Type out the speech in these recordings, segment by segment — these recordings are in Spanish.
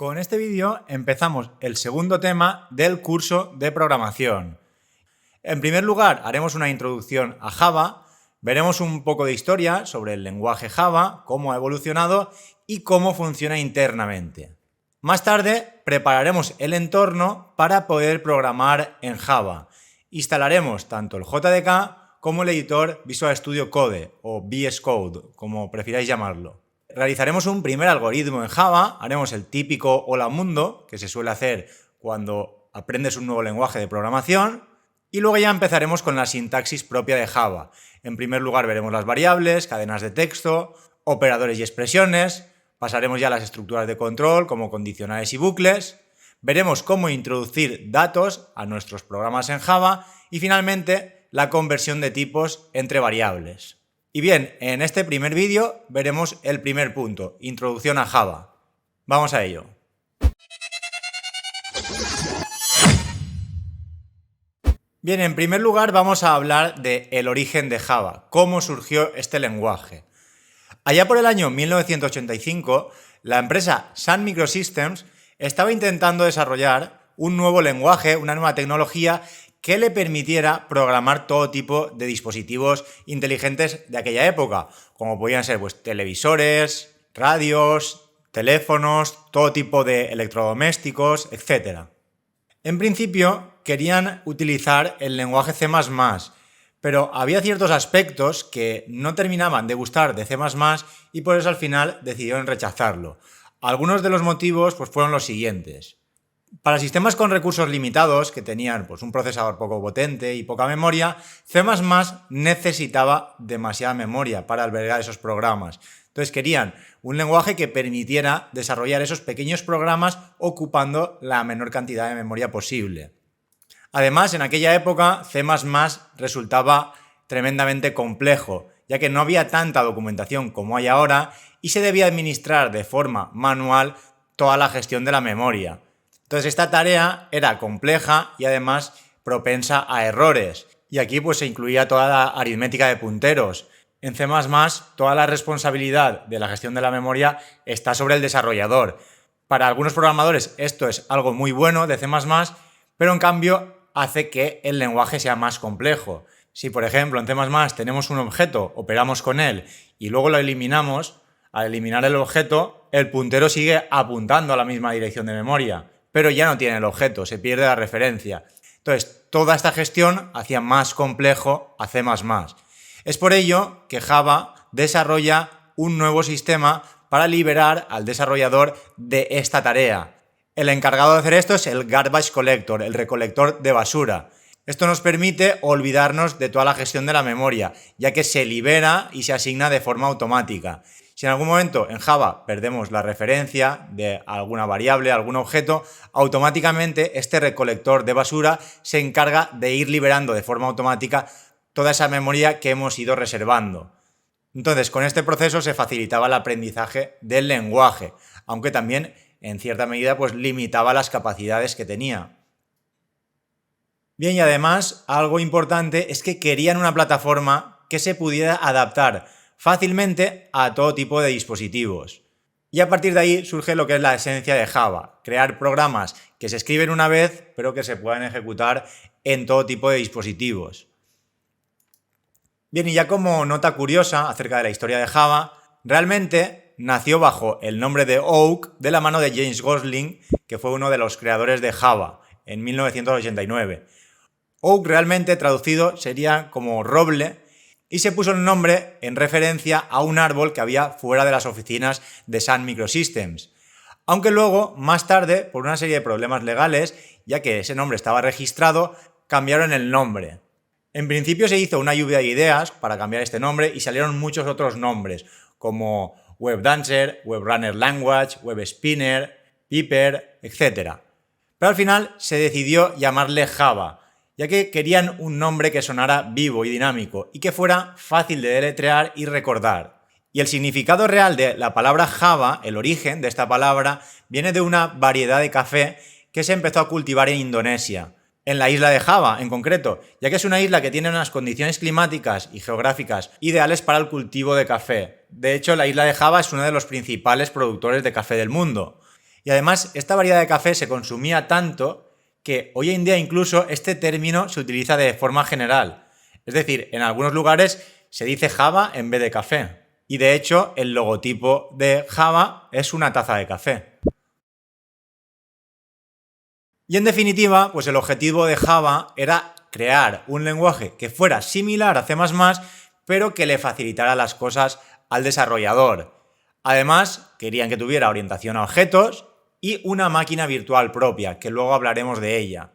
Con este vídeo empezamos el segundo tema del curso de programación. En primer lugar, haremos una introducción a Java, veremos un poco de historia sobre el lenguaje Java, cómo ha evolucionado y cómo funciona internamente. Más tarde, prepararemos el entorno para poder programar en Java. Instalaremos tanto el JDK como el editor Visual Studio Code o VS Code, como prefiráis llamarlo. Realizaremos un primer algoritmo en Java, haremos el típico hola mundo que se suele hacer cuando aprendes un nuevo lenguaje de programación y luego ya empezaremos con la sintaxis propia de Java. En primer lugar veremos las variables, cadenas de texto, operadores y expresiones, pasaremos ya a las estructuras de control como condicionales y bucles, veremos cómo introducir datos a nuestros programas en Java y finalmente la conversión de tipos entre variables. Y bien, en este primer vídeo veremos el primer punto, introducción a Java. Vamos a ello. Bien, en primer lugar vamos a hablar del origen de Java, cómo surgió este lenguaje. Allá por el año 1985, la empresa Sun Microsystems estaba intentando desarrollar un nuevo lenguaje, una nueva tecnología que le permitiera programar todo tipo de dispositivos inteligentes de aquella época, como podían ser televisores, radios, teléfonos, todo tipo de electrodomésticos, etc. En principio, querían utilizar el lenguaje C++, pero había ciertos aspectos que no terminaban de gustar de C++ y por eso al final decidieron rechazarlo. Algunos de los motivos fueron los siguientes. Para sistemas con recursos limitados, que tenían un procesador poco potente y poca memoria, C++ necesitaba demasiada memoria para albergar esos programas. Entonces querían un lenguaje que permitiera desarrollar esos pequeños programas ocupando la menor cantidad de memoria posible. Además, en aquella época, C++ resultaba tremendamente complejo, ya que no había tanta documentación como hay ahora y se debía administrar de forma manual toda la gestión de la memoria. Entonces esta tarea era compleja y además propensa a errores. Y aquí se incluía toda la aritmética de punteros. En C++ toda la responsabilidad de la gestión de la memoria está sobre el desarrollador. Para algunos programadores esto es algo muy bueno de C++, pero en cambio hace que el lenguaje sea más complejo. Si por ejemplo en C++ tenemos un objeto, operamos con él y luego lo eliminamos, al eliminar el objeto el puntero sigue apuntando a la misma dirección de memoria, pero ya no tiene el objeto, se pierde la referencia. Entonces, toda esta gestión hacía más complejo a C++. Es por ello que Java desarrolla un nuevo sistema para liberar al desarrollador de esta tarea. El encargado de hacer esto es el Garbage Collector, el recolector de basura. Esto nos permite olvidarnos de toda la gestión de la memoria, ya que se libera y se asigna de forma automática. Si en algún momento en Java perdemos la referencia de alguna variable, algún objeto, automáticamente este recolector de basura se encarga de ir liberando de forma automática toda esa memoria que hemos ido reservando. Entonces, con este proceso se facilitaba el aprendizaje del lenguaje, aunque también en cierta medida limitaba las capacidades que tenía. Bien, y además algo importante es que querían una plataforma que se pudiera adaptar fácilmente a todo tipo de dispositivos. Y a partir de ahí surge lo que es la esencia de Java, crear programas que se escriben una vez pero que se puedan ejecutar en todo tipo de dispositivos. Bien, y ya como nota curiosa acerca de la historia de Java, realmente nació bajo el nombre de Oak de la mano de James Gosling, que fue uno de los creadores de Java en 1989. Oak realmente traducido sería como roble y se puso el nombre en referencia a un árbol que había fuera de las oficinas de Sun Microsystems. Aunque luego, más tarde, por una serie de problemas legales, ya que ese nombre estaba registrado, cambiaron el nombre. En principio se hizo una lluvia de ideas para cambiar este nombre y salieron muchos otros nombres, como WebDancer, WebRunner Language, WebSpinner, Piper, etc. Pero al final se decidió llamarle Java, ya que querían un nombre que sonara vivo y dinámico y que fuera fácil de deletrear y recordar. Y el significado real de la palabra Java, el origen de esta palabra, viene de una variedad de café que se empezó a cultivar en Indonesia, en la isla de Java en concreto, ya que es una isla que tiene unas condiciones climáticas y geográficas ideales para el cultivo de café. De hecho, la isla de Java es uno de los principales productores de café del mundo. Y además, esta variedad de café se consumía tanto que hoy en día incluso este término se utiliza de forma general. Es decir, en algunos lugares se dice Java en vez de café. Y de hecho, el logotipo de Java es una taza de café. Y en definitiva, pues el objetivo de Java era crear un lenguaje que fuera similar a C++, pero que le facilitara las cosas al desarrollador. Además, querían que tuviera orientación a objetos y una máquina virtual propia, que luego hablaremos de ella.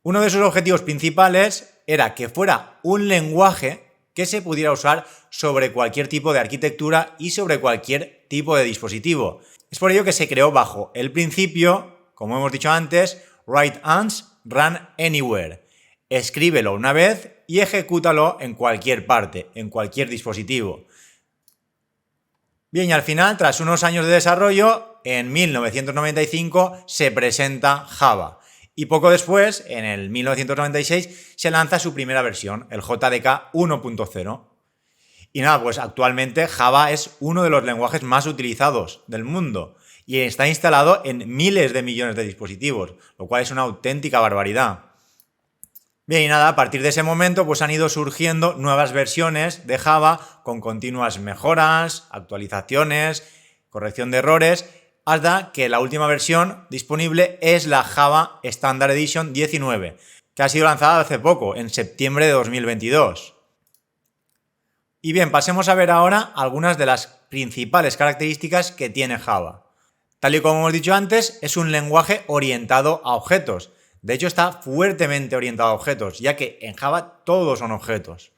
Uno de sus objetivos principales era que fuera un lenguaje que se pudiera usar sobre cualquier tipo de arquitectura y sobre cualquier tipo de dispositivo. Es por ello que se creó bajo el principio, como hemos dicho antes, Write once, run anywhere. Escríbelo una vez y ejecútalo en cualquier parte, en cualquier dispositivo. Bien, y al final, tras unos años de desarrollo, en 1995 se presenta Java. Y poco después, en el 1996, se lanza su primera versión, el JDK 1.0. Y nada, pues actualmente Java es uno de los lenguajes más utilizados del mundo y está instalado en miles de millones de dispositivos, lo cual es una auténtica barbaridad. Bien, y nada, a partir de ese momento pues han ido surgiendo nuevas versiones de Java con continuas mejoras, actualizaciones, corrección de errores, hasta que la última versión disponible es la Java Standard Edition 19, que ha sido lanzada hace poco, en septiembre de 2022. Y bien, pasemos a ver ahora algunas de las principales características que tiene Java. Tal y como hemos dicho antes, es un lenguaje orientado a objetos. De hecho, está fuertemente orientado a objetos, ya que en Java todos son objetos.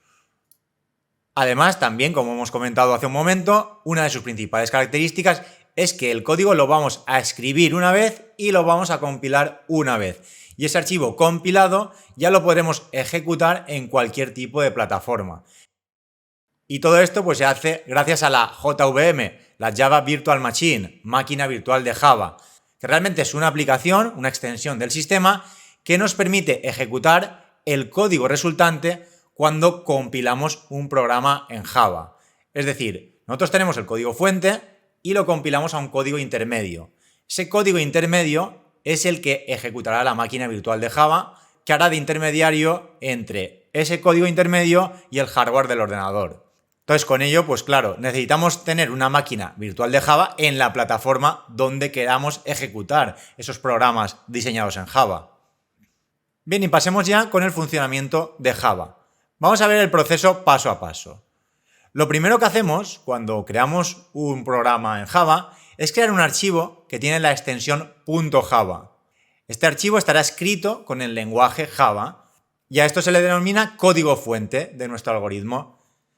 Además, también, como hemos comentado hace un momento, una de sus principales características es que el código lo vamos a escribir una vez y lo vamos a compilar una vez. Y ese archivo compilado ya lo podremos ejecutar en cualquier tipo de plataforma. Y todo esto pues se hace gracias a la JVM, la Java Virtual Machine, máquina virtual de Java, que realmente es una aplicación, una extensión del sistema que nos permite ejecutar el código resultante cuando compilamos un programa en Java. Es decir, nosotros tenemos el código fuente y lo compilamos a un código intermedio. Ese código intermedio es el que ejecutará la máquina virtual de Java, que hará de intermediario entre ese código intermedio y el hardware del ordenador. Entonces, con ello, pues claro, necesitamos tener una máquina virtual de Java en la plataforma donde queramos ejecutar esos programas diseñados en Java. Bien, y pasemos ya con el funcionamiento de Java. Vamos a ver el proceso paso a paso. Lo primero que hacemos cuando creamos un programa en Java es crear un archivo que tiene la extensión .java. Este archivo estará escrito con el lenguaje Java y a esto se le denomina código fuente de nuestro algoritmo.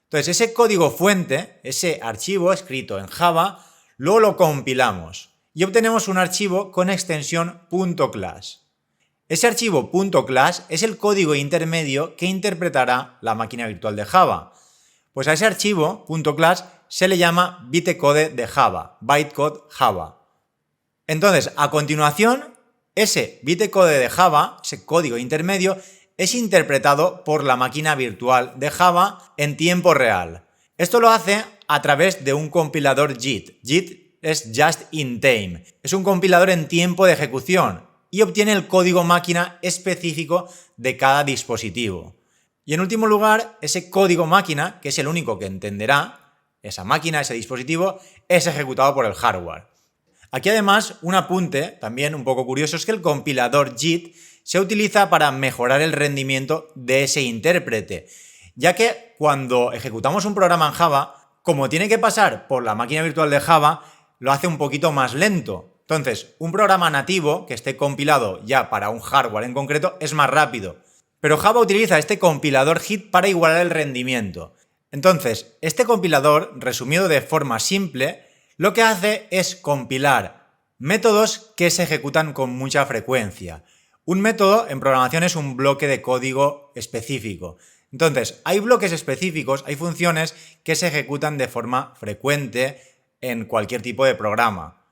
Entonces, ese código fuente, ese archivo escrito en Java, luego lo compilamos y obtenemos un archivo con extensión .class. Ese archivo .class es el código intermedio que interpretará la máquina virtual de Java. Pues a ese archivo .class se le llama bytecode de Java, bytecode Java. Entonces, a continuación, ese bytecode de Java, ese código intermedio, es interpretado por la máquina virtual de Java en tiempo real. Esto lo hace a través de un compilador JIT. JIT es Just in Time. Es un compilador en tiempo de ejecución y obtiene el código máquina específico de cada dispositivo. Y en último lugar, ese código máquina, que es el único que entenderá esa máquina, ese dispositivo, es ejecutado por el hardware. Aquí además, un apunte también un poco curioso es que el compilador JIT se utiliza para mejorar el rendimiento de ese intérprete, ya que cuando ejecutamos un programa en Java, como tiene que pasar por la máquina virtual de Java, lo hace un poquito más lento. Entonces, un programa nativo que esté compilado ya para un hardware en concreto es más rápido, pero Java utiliza este compilador JIT para igualar el rendimiento. Entonces, este compilador, resumido de forma simple, lo que hace es compilar métodos que se ejecutan con mucha frecuencia. Un método en programación es un bloque de código específico. Entonces, hay bloques específicos, hay funciones que se ejecutan de forma frecuente en cualquier tipo de programa.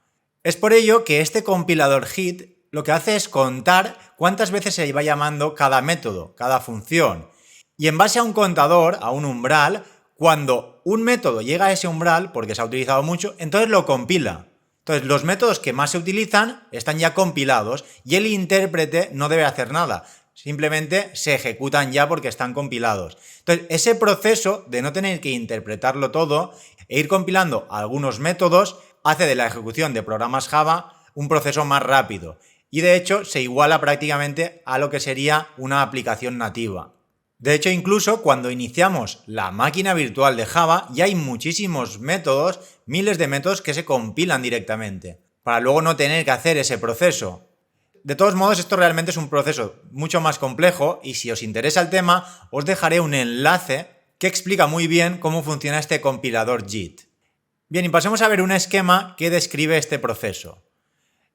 Es por ello que este compilador JIT lo que hace es contar cuántas veces se va llamando cada método, cada función. Y en base a un contador, a un umbral, cuando un método llega a ese umbral, porque se ha utilizado mucho, entonces lo compila. Entonces, los métodos que más se utilizan están ya compilados y el intérprete no debe hacer nada. Simplemente se ejecutan ya porque están compilados. Entonces, ese proceso de no tener que interpretarlo todo e ir compilando algunos métodos hace de la ejecución de programas Java un proceso más rápido. Y de hecho, se iguala prácticamente a lo que sería una aplicación nativa. De hecho, incluso cuando iniciamos la máquina virtual de Java, ya hay muchísimos métodos, miles de métodos que se compilan directamente, para luego no tener que hacer ese proceso. De todos modos, esto realmente es un proceso mucho más complejo y si os interesa el tema, os dejaré un enlace que explica muy bien cómo funciona este compilador JIT. Bien, y pasemos a ver un esquema que describe este proceso.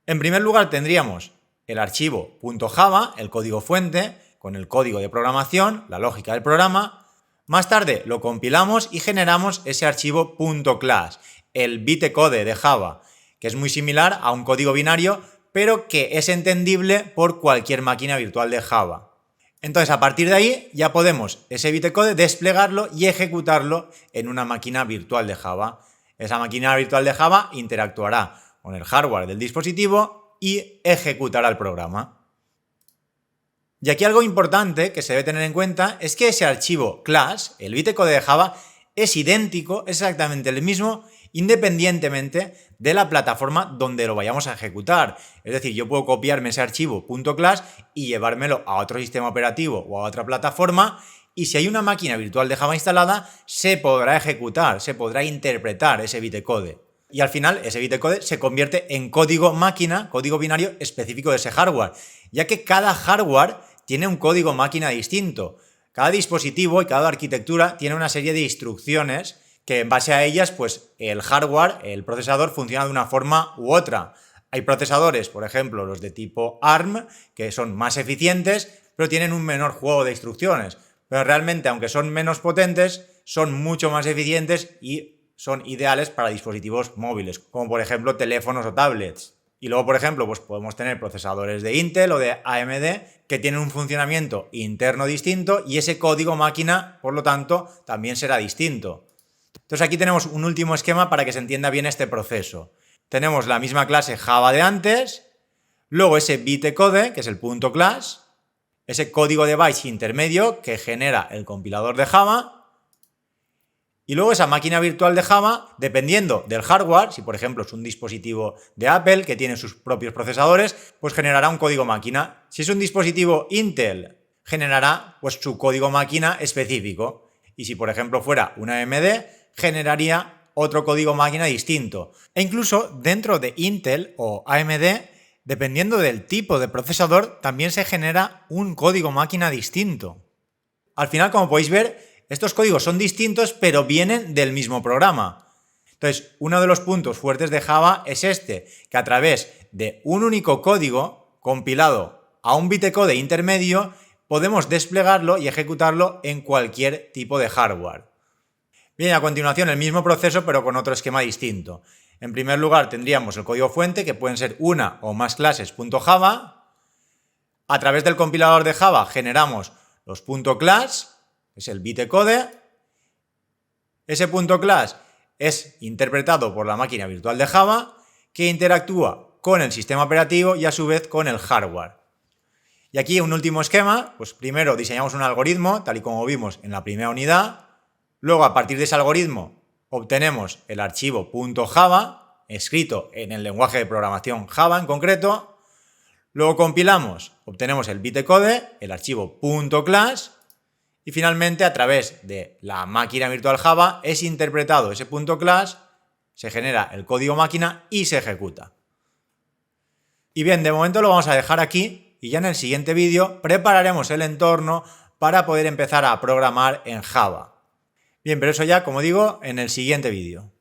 En primer lugar tendríamos el archivo .java, el código fuente, con el código de programación, la lógica del programa. Más tarde lo compilamos y generamos ese archivo .class, el bytecode de Java, que es muy similar a un código binario, pero que es entendible por cualquier máquina virtual de Java. Entonces, a partir de ahí ya podemos ese bytecode desplegarlo y ejecutarlo en una máquina virtual de Java. Esa máquina virtual de Java interactuará con el hardware del dispositivo y ejecutará el programa. Y aquí algo importante que se debe tener en cuenta es que ese archivo class, el bytecode de Java, es idéntico, es exactamente el mismo, independientemente de la plataforma donde lo vayamos a ejecutar. Es decir, yo puedo copiarme ese archivo .class y llevármelo a otro sistema operativo o a otra plataforma y si hay una máquina virtual de Java instalada, se podrá ejecutar, se podrá interpretar ese bytecode. Y al final ese bytecode se convierte en código máquina, código binario específico de ese hardware, ya que cada hardware tiene un código máquina distinto. Cada dispositivo y cada arquitectura tiene una serie de instrucciones que en base a ellas, pues el hardware, el procesador, funciona de una forma u otra. Hay procesadores, por ejemplo, los de tipo ARM, que son más eficientes, pero tienen un menor juego de instrucciones. Pero realmente, aunque son menos potentes, son mucho más eficientes y son ideales para dispositivos móviles, como por ejemplo teléfonos o tablets. Y luego, por ejemplo, pues podemos tener procesadores de Intel o de AMD que tienen un funcionamiento interno distinto y ese código máquina, por lo tanto, también será distinto. Entonces aquí tenemos un último esquema para que se entienda bien este proceso. Tenemos la misma clase Java de antes, luego ese bytecode, que es el .class, ese código de bytes intermedio que genera el compilador de Java, y luego esa máquina virtual de Java, dependiendo del hardware, si por ejemplo es un dispositivo de Apple que tiene sus propios procesadores, pues generará un código máquina. Si es un dispositivo Intel, generará pues su código máquina específico. Y si por ejemplo fuera una AMD, generaría otro código máquina distinto. E incluso dentro de Intel o AMD, dependiendo del tipo de procesador, también se genera un código máquina distinto. Al final, como podéis ver, estos códigos son distintos, pero vienen del mismo programa. Entonces, uno de los puntos fuertes de Java es este, que a través de un único código compilado a un bytecode intermedio, podemos desplegarlo y ejecutarlo en cualquier tipo de hardware. Bien, a continuación el mismo proceso, pero con otro esquema distinto. En primer lugar tendríamos el código fuente, que pueden ser una o más clases .java. A través del compilador de Java generamos los .class, es el bytecode. Ese .class es interpretado por la máquina virtual de Java, que interactúa con el sistema operativo y a su vez con el hardware. Y aquí un último esquema, pues primero diseñamos un algoritmo, tal y como vimos en la primera unidad. Luego, a partir de ese algoritmo, obtenemos el archivo .java, escrito en el lenguaje de programación Java en concreto. Luego compilamos, obtenemos el bytecode, el archivo .class. Y finalmente, a través de la máquina virtual Java, es interpretado ese .class, se genera el código máquina y se ejecuta. Y bien, de momento lo vamos a dejar aquí y ya en el siguiente vídeo prepararemos el entorno para poder empezar a programar en Java. Bien, pero eso ya, como digo, en el siguiente vídeo.